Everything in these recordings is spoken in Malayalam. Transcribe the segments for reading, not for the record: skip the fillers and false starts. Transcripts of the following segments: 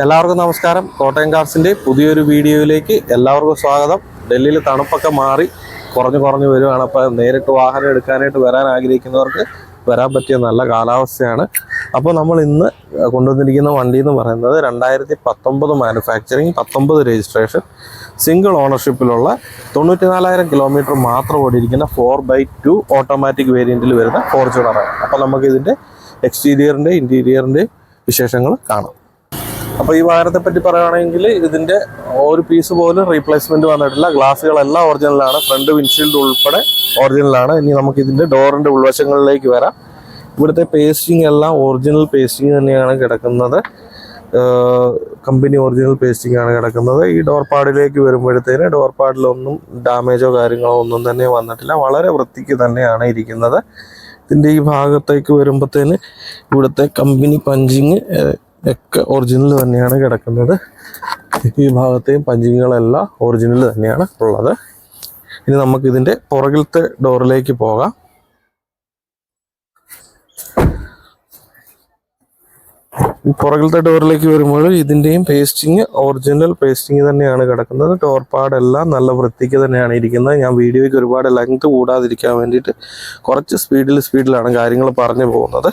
എല്ലാവർക്കും നമസ്കാരം. കോട്ടയം കാർസിൻ്റെ പുതിയൊരു വീഡിയോയിലേക്ക് എല്ലാവർക്കും സ്വാഗതം. ഡൽഹിയിൽ തണുപ്പൊക്കെ മാറി കുറഞ്ഞു വരുവാണ്. അപ്പോൾ നേരിട്ട് വാഹനം എടുക്കാനായിട്ട് വരാൻ ആഗ്രഹിക്കുന്നവർക്ക് വരാൻ പറ്റിയ നല്ല കാലാവസ്ഥയാണ്. അപ്പോൾ നമ്മൾ ഇന്ന് കൊണ്ടുവന്നിരിക്കുന്ന വണ്ടി എന്ന് പറയുന്നത് 2019 മാനുഫാക്ചറിങ്, 19 രജിസ്ട്രേഷൻ, സിംഗിൾ ഓണർഷിപ്പിലുള്ള 94,000 കിലോമീറ്റർ മാത്രം ഓടിയിരിക്കുന്ന 4x2 ഓട്ടോമാറ്റിക് വേരിയൻറ്റിൽ വരുന്ന ഫോർച്യൂണറാണ്. അപ്പോൾ നമുക്ക് ഇതിൻ്റെ എക്സ്റ്റീരിയറിൻ്റെ ഇൻറ്റീരിയറിൻ്റെ വിശേഷങ്ങൾ കാണാം. അപ്പോൾ ഈ വാഹനത്തെ പറ്റി പറയുകയാണെങ്കിൽ ഇതിൻ്റെ ഒരു പീസ് പോലും റീപ്ലേസ്മെൻറ്റ് വന്നിട്ടില്ല. ഗ്ലാസ്സുകളെല്ലാം ഒറിജിനലാണ്, ഫ്രണ്ട് വിൻഷീൽഡ് ഉൾപ്പെടെ ഒറിജിനലാണ്. ഇനി നമുക്ക് ഇതിൻ്റെ ഡോറിൻ്റെ ഉൾവശങ്ങളിലേക്ക് വരാം. ഇവിടുത്തെ പേസ്റ്റിംഗ് എല്ലാം ഒറിജിനൽ പേസ്റ്റിംഗ് തന്നെയാണ് കിടക്കുന്നത്. കമ്പനി ഒറിജിനൽ പേസ്റ്റിംഗ് ആണ് കിടക്കുന്നത്. ഈ ഡോർ പാഡിലേക്ക് വരുമ്പോഴത്തേന് ഡോർ പാഡിലൊന്നും ഡാമേജോ കാര്യങ്ങളോ ഒന്നും തന്നെ വന്നിട്ടില്ല. വളരെ വൃത്തിക്ക് തന്നെയാണ് ഇരിക്കുന്നത്. ഇതിൻ്റെ ഈ ഭാഗത്തേക്ക് വരുമ്പോഴത്തേന് ഇവിടുത്തെ കമ്പനി പഞ്ചിങ് ഒക്കെ ഒറിജിനൽ തന്നെയാണ് കിടക്കുന്നത്. ഈ ഭാഗത്തെയും പഞ്ചിങ്ങുകളെല്ലാം ഒറിജിനൽ തന്നെയാണ് ഉള്ളത്. ഇനി നമുക്ക് ഇതിൻ്റെ പുറകിലത്തെ ഡോറിലേക്ക് പോകാം. ഈ പുറകിലത്തെ ഡോറിലേക്ക് വരുമ്പോൾ ഇതിൻ്റെയും പേസ്റ്റിങ് ഒറിജിനൽ പേസ്റ്റിങ് തന്നെയാണ് കിടക്കുന്നത്. ഡോർ പാടെല്ലാം നല്ല വൃത്തിക്ക് തന്നെയാണ് ഇരിക്കുന്നത്. ഞാൻ വീഡിയോയ്ക്ക് ഒരുപാട് ലെങ്ത് കൂടാതിരിക്കാൻ വേണ്ടിയിട്ട് കുറച്ച് സ്പീഡിലാണ് കാര്യങ്ങൾ പറഞ്ഞു പോകുന്നത്.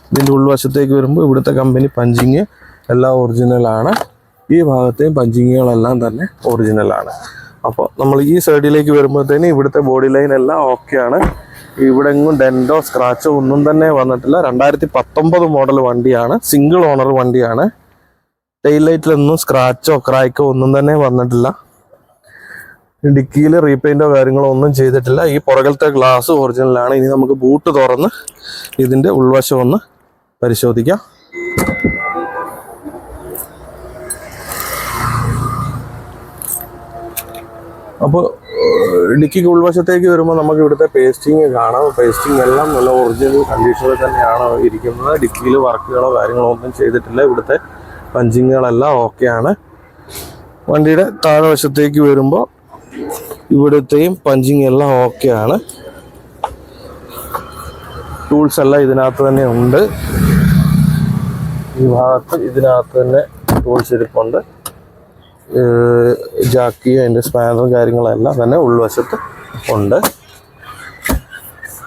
ഇതിൻ്റെ ഉൾവശത്തേക്ക് വരുമ്പോൾ ഇവിടുത്തെ കമ്പനി പഞ്ചിങ് എല്ലാം ഒറിജിനലാണ്. ഈ ഭാഗത്തെയും പഞ്ചിങ്ങുകളെല്ലാം തന്നെ ഒറിജിനലാണ്. അപ്പോൾ നമ്മൾ ഈ സൈഡിലേക്ക് വരുമ്പോഴത്തേന് ഇവിടുത്തെ ബോഡി ലൈൻ എല്ലാം ഓക്കെയാണ്. ഇവിടെ എങ്ങും ഡെൻഡോ സ്ക്രാച്ചോ ഒന്നും തന്നെ വന്നിട്ടില്ല. 2019 മോഡൽ വണ്ടിയാണ്, സിംഗിൾ ഓണർ വണ്ടിയാണ്. ടെയിൽ ലൈറ്റിലൊന്നും സ്ക്രാച്ചോ ക്രാക്കോ ഒന്നും തന്നെ വന്നിട്ടില്ല. ഡിക്കിയിൽ റീപെയിൻറ്റോ കാര്യങ്ങളോ ഒന്നും ചെയ്തിട്ടില്ല. ഈ പുറകിലത്തെ ഗ്ലാസ് ഒറിജിനലാണ്. ഇനി നമുക്ക് ബൂട്ട് തുറന്ന് ഇതിൻ്റെ ഉൾവശം ഒന്ന് പരിശോധിക്കാം. അപ്പോൾ ഡിക്കിക്ക് ഉൾവശത്തേക്ക് വരുമ്പോൾ നമുക്ക് ഇവിടുത്തെ പേസ്റ്റിങ് കാണാം. പേസ്റ്റിംഗ് എല്ലാം നല്ല ഒറിജിനൽ കണ്ടീഷനിൽ തന്നെയാണ് ഇരിക്കുന്നത്. ഡിക്കിയിൽ വർക്കുകളോ കാര്യങ്ങളോ ഒന്നും ചെയ്തിട്ടില്ല. ഇവിടുത്തെ പഞ്ചിങ്ങുകളെല്ലാം ഓക്കെയാണ്. വണ്ടിയുടെ താഴ്വശത്തേക്ക് വരുമ്പോൾ ഇവിടുത്തെയും പഞ്ചിങ് എല്ലാം ഓക്കെയാണ്. ടൂൾസ് എല്ലാം ഇതിനകത്ത് തന്നെ ഉണ്ട്. ഈ ഭാഗത്ത് ഇതിനകത്ത് തന്നെ ടൂൾസ് ഇരിപ്പുണ്ട്. ജാക്കിയും അതിൻ്റെ സ്പാനറും കാര്യങ്ങളെല്ലാം തന്നെ ഉൾവശത്ത് ഉണ്ട്.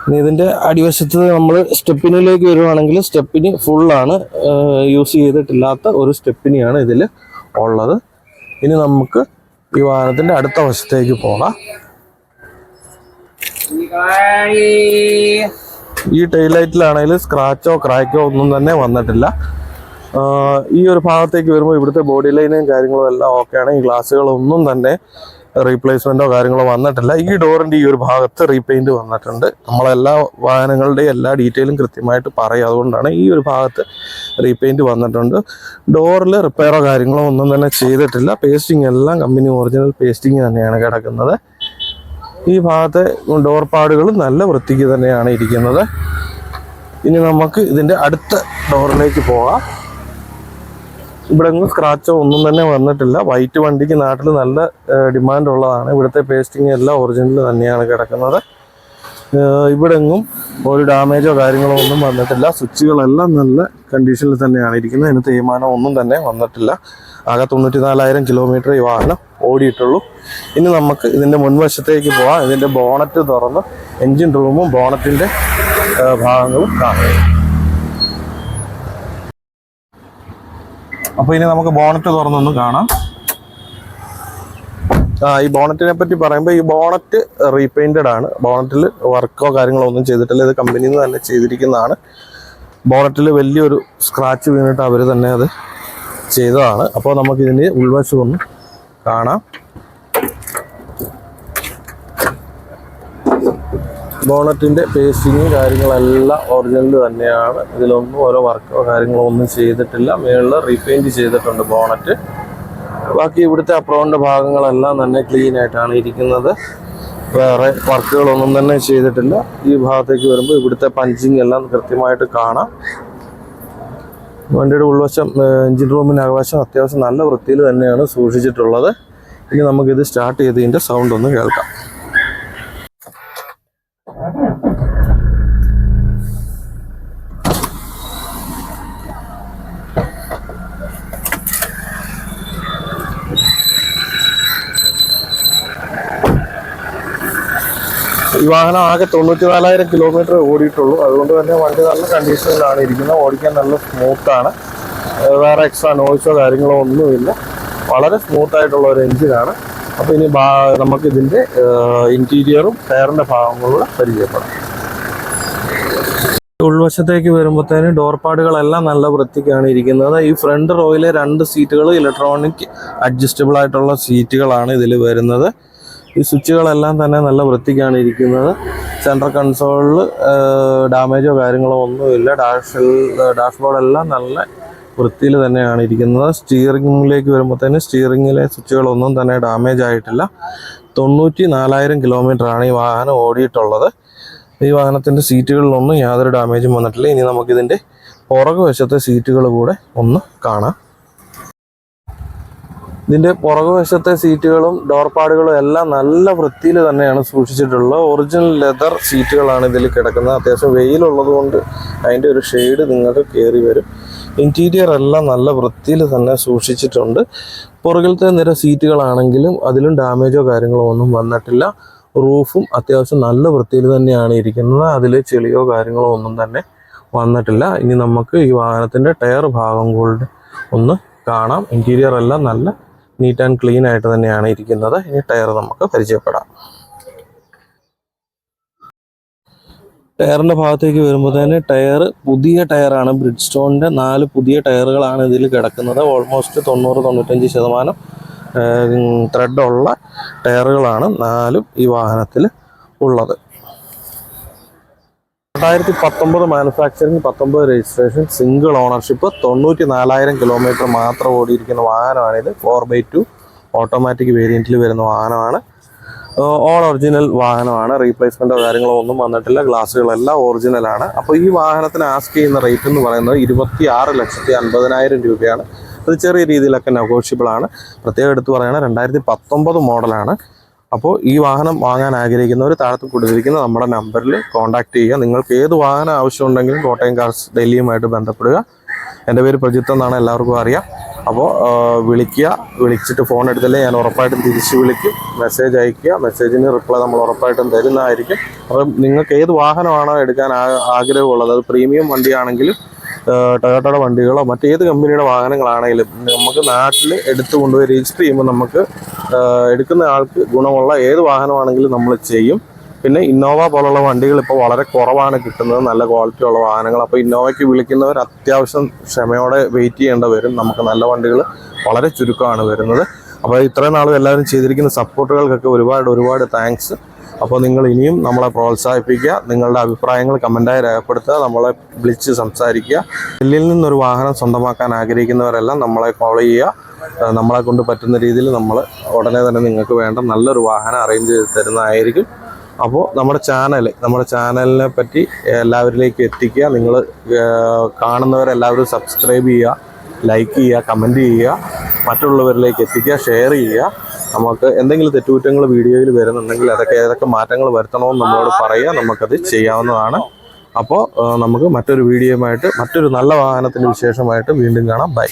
ഇനി ഇതിൻ്റെ അടിവശത്ത് നമ്മൾ സ്റ്റെപ്പിനിലേക്ക് വരുവാണെങ്കിൽ സ്റ്റെപ്പിനി ഫുള്ളാണ്, യൂസ് ചെയ്തിട്ടില്ലാത്ത ഒരു സ്റ്റെപ്പിനിയാണ് ഇതിൽ ഉള്ളത്. ഇനി നമുക്ക് ഈ വാഹനത്തിൻ്റെ അടുത്ത വശത്തേക്ക് പോകാം. ഈ ടെയിൽ ലൈറ്റിലാണെങ്കിൽ സ്ക്രാച്ചോ ക്രാക്കോ ഒന്നും തന്നെ വന്നിട്ടില്ല. ഈ ഒരു ഭാഗത്തേക്ക് വരുമ്പോൾ ഇവിടുത്തെ ബോഡി ലൈനും കാര്യങ്ങളും എല്ലാം ഓക്കെയാണ്. ഈ ഗ്ലാസ്സുകളൊന്നും തന്നെ റീപ്ലേസ്മെൻറ്റോ കാര്യങ്ങളോ വന്നിട്ടില്ല. ഈ ഡോറിൻ്റെ ഈ ഒരു ഭാഗത്ത് റീപെയിൻറ്റ് വന്നിട്ടുണ്ട്. നമ്മളെല്ലാ വാഹനങ്ങളുടെയും എല്ലാ ഡീറ്റെയിലും കൃത്യമായിട്ട് പറയും. അതുകൊണ്ടാണ് ഈ ഒരു ഭാഗത്ത് റീപെയിൻറ്റ് വന്നിട്ടുണ്ട്. ഡോറിൽ റിപ്പയറോ കാര്യങ്ങളോ ഒന്നും തന്നെ ചെയ്തിട്ടില്ല. പേസ്റ്റിംഗ് എല്ലാം കമ്പനി ഒറിജിനൽ പേസ്റ്റിംഗ് തന്നെയാണ് കിടക്കുന്നത്. ഈ ഭാഗത്തെ ഡോർ പാഡുകൾ നല്ല വൃത്തിക്ക് തന്നെയാണ് ഇരിക്കുന്നത്. ഇനി നമുക്ക് ഇതിൻ്റെ അടുത്ത ഡോറിലേക്ക് പോകാം. ഇവിടെ ഒന്നും സ്ക്രാച്ചോ ഒന്നും തന്നെ വന്നിട്ടില്ല. വൈറ്റ് വണ്ടിക്ക് നാട്ടിൽ നല്ല ഡിമാൻഡ് ഉള്ളതാണ്. ഇവിടുത്തെ പേസ്റ്റിംഗ് എല്ലാം ഒറിജിനൽ തന്നെയാണ് കിടക്കുന്നത്. ഇവിടെ എങ്ങും ഒരു ഡാമേജോ കാര്യങ്ങളോ ഒന്നും വന്നിട്ടില്ല. സ്വിച്ചുകളെല്ലാം നല്ല കണ്ടീഷനിൽ തന്നെയാണ് ഇരിക്കുന്നത്. അതിന് തേയ്മാനം ഒന്നും തന്നെ വന്നിട്ടില്ല. ആകെ 94,000 കിലോമീറ്റർ ഈ വാഹനം ഓടിയിട്ടുള്ളൂ. ഇനി നമുക്ക് ഇതിൻ്റെ മുൻവശത്തേക്ക് പോകാം. ഇതിൻ്റെ ബോണറ്റ് തുറന്ന് എൻജിൻ റൂമും ബോണറ്റിൻ്റെ ഭാഗങ്ങളും കാണാം. അപ്പോൾ ഇനി നമുക്ക് ബോണറ്റ് തുറന്നൊന്ന് കാണാം. ഈ ബോണറ്റിനെ പറ്റി പറയുമ്പോൾ ഈ ബോണറ്റ് റീപെയിൻറ്റഡ് ആണ്. ബോണറ്റിൽ വർക്കോ കാര്യങ്ങളോ ഒന്നും ചെയ്തിട്ടില്ല. ഇത് കമ്പനിയിൽ നിന്ന് തന്നെ ചെയ്തിരിക്കുന്നതാണ്. ബോണറ്റിൽ വലിയൊരു സ്ക്രാച്ച് വീണിട്ട് അവർ തന്നെ അത് ചെയ്തതാണ്. അപ്പോൾ നമുക്കിതിൻ്റെ ഉൾവശം ഒന്ന് കാണാം. ബോണറ്റിൻ്റെ പേസ്റ്റിങ്ങും കാര്യങ്ങളെല്ലാം ഒറിജിനൽ തന്നെയാണ്. ഇതിലൊന്നും ഓരോ വർക്കോ കാര്യങ്ങളോ ഒന്നും ചെയ്തിട്ടില്ല. മുകളിൽ റീപെയിൻറ്റ് ചെയ്തിട്ടുണ്ട് ബോണറ്റ്. ബാക്കി ഇവിടുത്തെ അപ്രോണിൻ്റെ ഭാഗങ്ങളെല്ലാം തന്നെ ക്ലീൻ ആയിട്ടാണ് ഇരിക്കുന്നത്. വേറെ വർക്കുകളൊന്നും തന്നെ ചെയ്തിട്ടില്ല. ഈ ഭാഗത്തേക്ക് വരുമ്പോൾ ഇവിടുത്തെ പഞ്ചിങ് എല്ലാം കൃത്യമായിട്ട് കാണാം. വണ്ടിയുടെ ഉൾവശം എൻജിൻ റൂമിന് അകവശം അത്യാവശ്യം നല്ല വൃത്തിയിൽ തന്നെയാണ് സൂക്ഷിച്ചിട്ടുള്ളത്. ഇനി നമുക്കിത് സ്റ്റാർട്ട് ചെയ്തതിൻ്റെ സൗണ്ട് ഒന്ന് കേൾക്കാം. ഈ വാഹനം ആകെ 94,000 കിലോമീറ്റർ ഓടിയിട്ടുള്ളൂ. അതുകൊണ്ട് തന്നെ വണ്ടി നല്ല കണ്ടീഷനിലാണ് ഇരിക്കുന്നത്. ഓടിക്കാൻ നല്ല സ്മൂത്താണ്. വേറെ എക്സ്ട്രാ നോയ്സോ കാര്യങ്ങളോ ഒന്നുമില്ല. വളരെ സ്മൂത്തായിട്ടുള്ള ഒരു എഞ്ചിനാണ്. അപ്പോൾ ഇനി നമുക്ക് ഇതിൻ്റെ ഇൻറ്റീരിയറും ടയറിൻ്റെ ഭാഗങ്ങളും പരിചയപ്പെടാം. ഉൾവശത്തേക്ക് വരുമ്പോഴത്തേന് ഡോർപാടുകളെല്ലാം നല്ല വൃത്തിക്കാണ് ഇരിക്കുന്നത്. ഈ ഫ്രണ്ട് റോയിലെ 2 സീറ്റുകൾ ഇലക്ട്രോണിക് അഡ്ജസ്റ്റബിൾ ആയിട്ടുള്ള സീറ്റുകളാണ് ഇതിൽ വരുന്നത്. ഈ സ്വിച്ചുകളെല്ലാം തന്നെ നല്ല വൃത്തിക്കാണ് ഇരിക്കുന്നത്. സെൻട്രൽ കൺസോളിൽ ഡാമേജോ കാര്യങ്ങളോ ഒന്നുമില്ല. ഡാഷ്ബോർഡെല്ലാം നല്ല വൃത്തിയിൽ തന്നെയാണ് ഇരിക്കുന്നത്. സ്റ്റിയറിംഗിലേക്ക് വരുമ്പോഴത്തേന് സ്റ്റിയറിംഗിലെ സ്വിച്ചുകളൊന്നും തന്നെ ഡാമേജ് ആയിട്ടില്ല. 94,000 കിലോമീറ്ററാണ് ഈ വാഹനം ഓടിയിട്ടുള്ളത്. ഈ വാഹനത്തിൻ്റെ സീറ്റുകളിലൊന്നും യാതൊരു ഡാമേജും വന്നിട്ടില്ല. ഇനി നമുക്കിതിൻ്റെ പുറകു വശത്തെ സീറ്റുകൾ കൂടെ ഒന്ന് കാണാം. ഇതിൻ്റെ പുറകു വശത്തെ സീറ്റുകളും ഡോർപാടുകളും എല്ലാം നല്ല വൃത്തിയിൽ തന്നെയാണ് സൂക്ഷിച്ചിട്ടുള്ളത്. ഒറിജിനൽ ലെതർ സീറ്റുകളാണ് ഇതിൽ കിടക്കുന്നത്. അത്യാവശ്യം വെയിലുള്ളത് കൊണ്ട് അതിൻ്റെ ഒരു ഷെയ്ഡ് നിങ്ങൾക്ക് കയറി വരും. ഇൻറ്റീരിയർ എല്ലാം നല്ല വൃത്തിയിൽ തന്നെ സൂക്ഷിച്ചിട്ടുണ്ട്. പുറകിലത്തെ നിര സീറ്റുകളാണെങ്കിലും അതിലും ഡാമേജോ കാര്യങ്ങളോ ഒന്നും വന്നിട്ടില്ല. റൂഫും അത്യാവശ്യം നല്ല വൃത്തിയിൽ തന്നെയാണ് ഇരിക്കുന്നത്. അതിൽ ചെളിയോ കാര്യങ്ങളോ ഒന്നും തന്നെ വന്നിട്ടില്ല. ഇനി നമുക്ക് ഈ വാഹനത്തിൻ്റെ ടയർ ഭാഗം കൂടെ ഒന്ന് കാണാം. ഇൻറ്റീരിയർ എല്ലാം നല്ല നീറ്റ് ആൻഡ് ക്ലീൻ ആയിട്ട് തന്നെയാണ് ഇരിക്കുന്നത്. ഇനി ടയർ നമുക്ക് പരിചയപ്പെടാം. ടയറിൻ്റെ ഭാഗത്തേക്ക് വരുമ്പോൾ തന്നെ പുതിയ ടയറാണ്. ബ്രിഡ്സ്റ്റോണിൻ്റെ 4 പുതിയ ടയറുകളാണ് ഇതിൽ കിടക്കുന്നത്. ഓൾമോസ്റ്റ് 90-95% ത്രെഡുള്ള ടയറുകളാണ് 4 ഈ വാഹനത്തിൽ ഉള്ളത്. 2019 manufacturing, 19 registration, single ownership, 94,000 kilometre മാത്രം ഓടിയിരിക്കുന്ന വാഹനമാണിത്. 4x2 ഓട്ടോമാറ്റിക് വേരിയൻറ്റിൽ വരുന്ന വാഹനമാണ്. ഓൾ ഒറിജിനൽ വാഹനമാണ്. റീപ്ലേസ്മെൻറ്റോ കാര്യങ്ങളോ ഒന്നും വന്നിട്ടില്ല. ഗ്ലാസ്സുകളെല്ലാം ഒറിജിനലാണ്. അപ്പോൾ ഈ വാഹനത്തിന് ആസ്ക് ചെയ്യുന്ന റേറ്റ് എന്ന് പറയുന്നത് 26,50,000 രൂപയാണ്. അത് ചെറിയ രീതിയിലൊക്കെ നെഗോഷ്യബിൾ ആണ്. പ്രത്യേകം എടുത്ത് പറയുകയാണ് 2019 മോഡലാണ്. അപ്പോൾ ഈ വാഹനം വാങ്ങാൻ ആഗ്രഹിക്കുന്നവർ താഴത്ത് കൊടുത്തിരിക്കുന്ന നമ്മുടെ നമ്പറിൽ കോൺടാക്ട് ചെയ്യുക. നിങ്ങൾക്ക് ഏത് വാഹനം ആവശ്യമുണ്ടെങ്കിലും കോട്ടയം കാർസ് ഡൽഹിയുമായിട്ട് ബന്ധപ്പെടുക. എൻ്റെ പേര് പ്രജിത്ത് എന്നാണ്, എല്ലാവർക്കും അറിയാം. അപ്പോൾ വിളിച്ചിട്ട് ഫോൺ എടുത്തില്ലേ ഞാൻ ഉറപ്പായിട്ടും തിരിച്ച് വിളിക്കും. മെസ്സേജ് അയയ്ക്കുക. മെസ്സേജിന് റിപ്ലൈ നമ്മൾ ഉറപ്പായിട്ടും തരുന്നതായിരിക്കും. അപ്പം നിങ്ങൾക്ക് ഏത് വാഹനമാണോ എടുക്കാൻ ആഗ്രഹമുള്ളത്, അത് പ്രീമിയം വണ്ടിയാണെങ്കിലും ടൊയോട്ടയുടെ വണ്ടികളോ മറ്റേത് കമ്പനിയുടെ വാഹനങ്ങളാണെങ്കിലും നമുക്ക് നാട്ടിൽ എടുത്തു കൊണ്ടുപോയി രജിസ്റ്റർ ചെയ്യുമ്പോൾ നമുക്ക് എടുക്കുന്ന ആൾക്ക് ഗുണമുള്ള ഏത് വാഹനമാണെങ്കിലും നമ്മൾ ചെയ്യും. പിന്നെ ഇന്നോവ പോലുള്ള വണ്ടികൾ ഇപ്പോൾ വളരെ കുറവാണ് കിട്ടുന്നത്, നല്ല ക്വാളിറ്റി ഉള്ള വാഹനങ്ങൾ. അപ്പോൾ ഇന്നോവയ്ക്ക് വിളിക്കുന്നവർ അത്യാവശ്യം ക്ഷമയോടെ വെയിറ്റ് ചെയ്യേണ്ടി വരും. നമുക്ക് നല്ല വണ്ടികൾ വളരെ ചുരുക്കമാണ് വരുന്നത്. അപ്പോൾ ഇത്രയും നാളും എല്ലാവരും ചെയ്തിരിക്കുന്ന സപ്പോർട്ടുകൾക്കൊക്കെ ഒരുപാട് താങ്ക്സ്. അപ്പോൾ നിങ്ങൾ ഇനിയും നമ്മളെ പ്രോത്സാഹിപ്പിക്കുക. നിങ്ങളുടെ അഭിപ്രായങ്ങൾ കമൻറ്റായി രേഖപ്പെടുത്തുക. നമ്മളെ വിളിച്ച് സംസാരിക്കുക. ഡൽഹിയിൽ നിന്നൊരു വാഹനം സ്വന്തമാക്കാൻ ആഗ്രഹിക്കുന്നവരെല്ലാം നമ്മളെ കോൾ ചെയ്യുക. നമ്മളെ കൊണ്ട് പറ്റുന്ന രീതിയിൽ നമ്മൾ ഉടനെ തന്നെ നിങ്ങൾക്ക് വേണ്ട നല്ലൊരു വാഹനം അറേഞ്ച് ചെയ്ത് തരുന്നതായിരിക്കും. അപ്പോൾ നമ്മുടെ ചാനലിനെ പറ്റി എല്ലാവരിലേക്കും എത്തിക്കുക. നിങ്ങൾ കാണുന്നവരെല്ലാവരും സബ്സ്ക്രൈബ് ചെയ്യുക, ലൈക്ക് ചെയ്യുക, കമൻറ്റ് ചെയ്യുക, മറ്റുള്ളവരിലേക്ക് എത്തിക്കുക, ഷെയർ ചെയ്യുക. നമുക്ക് എന്തെങ്കിലും തെറ്റുകുറ്റങ്ങൾ വീഡിയോയിൽ വരുന്നുണ്ടെങ്കിൽ ഏതൊക്കെ മാറ്റങ്ങൾ വരുത്തണമെന്ന് നമ്മളോട് പറയുക. നമുക്കത് ചെയ്യാവുന്നതാണ്. അപ്പോൾ നമുക്ക് മറ്റൊരു വീഡിയോയുമായിട്ട് മറ്റൊരു നല്ല വാഹനത്തിൻ്റെ വിശേഷമായിട്ട് വീണ്ടും കാണാം. ബൈ.